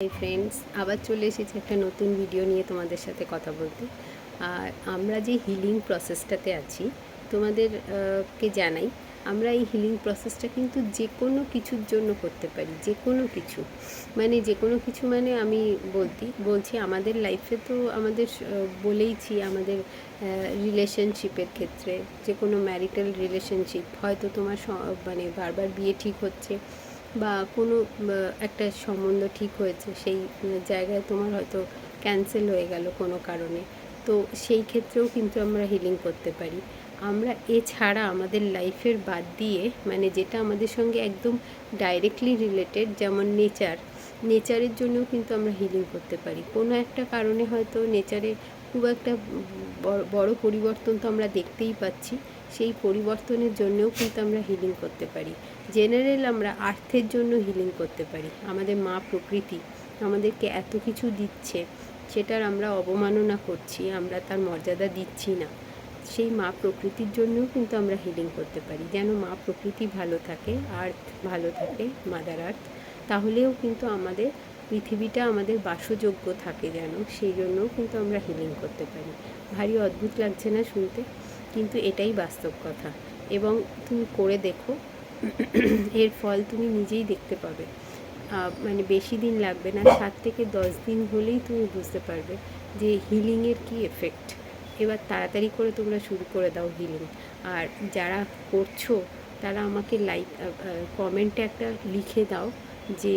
Hi friends, আবার চলে এসেছি একটা নতুন ভিডিও নিয়ে তোমাদের সাথে কথা বলতে। আর আমরা যে হিলিং প্রসেসটাতে আছি তোমাদের কে জানাই, আমরা এই হিলিং প্রসেসটা কিন্তু যে কোনো কিছুর জন্য করতে পারি। যে কোনো কিছু মানে আমি বলছি আমাদের লাইফে তো আমাদের বলেইছি, আমাদের রিলেশনশিপের ক্ষেত্রে যে কোনো ম্যারিটাল রিলেশনশিপ, হয়তো তোমার মানে বারবার বিয়ে ঠিক হচ্ছে বা কোনো একটা সম্বন্ধ ঠিক হয়েছে, সেই জায়গায় তোমার হয়তো ক্যান্সেল হয়ে গেল কোনো কারণে, তো সেই ক্ষেত্রেও কিন্তু আমরা হিলিং করতে পারি। আমরা এছাড়া আমাদের লাইফের বাদ দিয়ে, মানে যেটা আমাদের সঙ্গে একদম ডাইরেক্টলি রিলেটেড, যেমন নেচারের জন্যও কিন্তু আমরা হিলিং করতে পারি। কোনো একটা কারণে হয়তো নেচারে খুব একটা বড় পরিবর্তন তো আমরা দেখতেই পাচ্ছি, সেই পরিবর্তনের জন্যও কিন্তু আমরা হিলিং করতে পারি। জেনারেল আমরা আর্থের জন্য হিলিং করতে পারি। আমাদের মা প্রকৃতি আমাদেরকে এত কিছু দিচ্ছে, সেটার আমরা অবমাননা করছি, আমরা তার মর্যাদা দিচ্ছি না। সেই মা প্রকৃতির জন্যও কিন্তু আমরা হিলিং করতে পারি, যেন মা প্রকৃতি ভালো থাকে, আর্থ ভালো থাকে, মাদার আর্থ, তাহলেও কিন্তু আমাদের পৃথিবীটা আমাদের বাসযোগ্য থাকে, যেন সেই জন্যও কিন্তু আমরা হিলিং করতে পারি। ভারী অদ্ভুত লাগছে না শুনতে, কিন্তু এটাই বাস্তব কথা। এবং তুমি করে দেখো, এর ফল তুমি নিজেই দেখতে পাবে। মানে বেশি দিন লাগবে না, 7 থেকে 10 দিন হলেই তুমি বুঝতে পারবে যে হিলিংয়ের কী এফেক্ট। এবার তাড়াতাড়ি করে তোমরা শুরু করে দাও হিলিং। আর যারা করছো তারা আমাকে কমেন্টে একটা লিখে দাও যে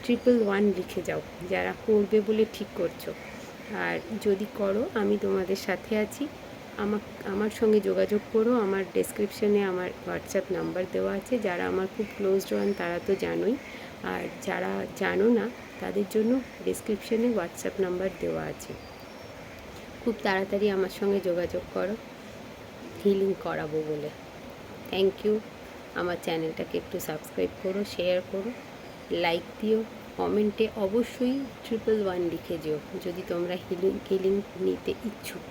111 লিখে যাও, যারা করবে বলে ঠিক করছো। আর যদি করো, আমি তোমাদের সাথে আছি। আমার সঙ্গে যোগাযোগ করো। আমার ডেসক্রিপশনে আমার হোয়াটসঅ্যাপ নাম্বার দেওয়া আছে। যারা আমার খুব ক্লোজড ওয়ান তারা তো জানোই, আর যারা জানো না তাদের জন্য ডেসক্রিপশনে হোয়াটসঅ্যাপ নাম্বার দেওয়া আছে। খুব তাড়াতাড়ি আমার সঙ্গে যোগাযোগ করো, হিলিং করাবো বলে। Thank you. আমার চ্যানেলটাকে একটু সাবস্ক্রাইব করো, শেয়ার করো, লাইক দিও, কমেন্টে অবশ্যই 111 লিখে যেও যদি তোমরা হিলিং নিতে ইচ্ছুক।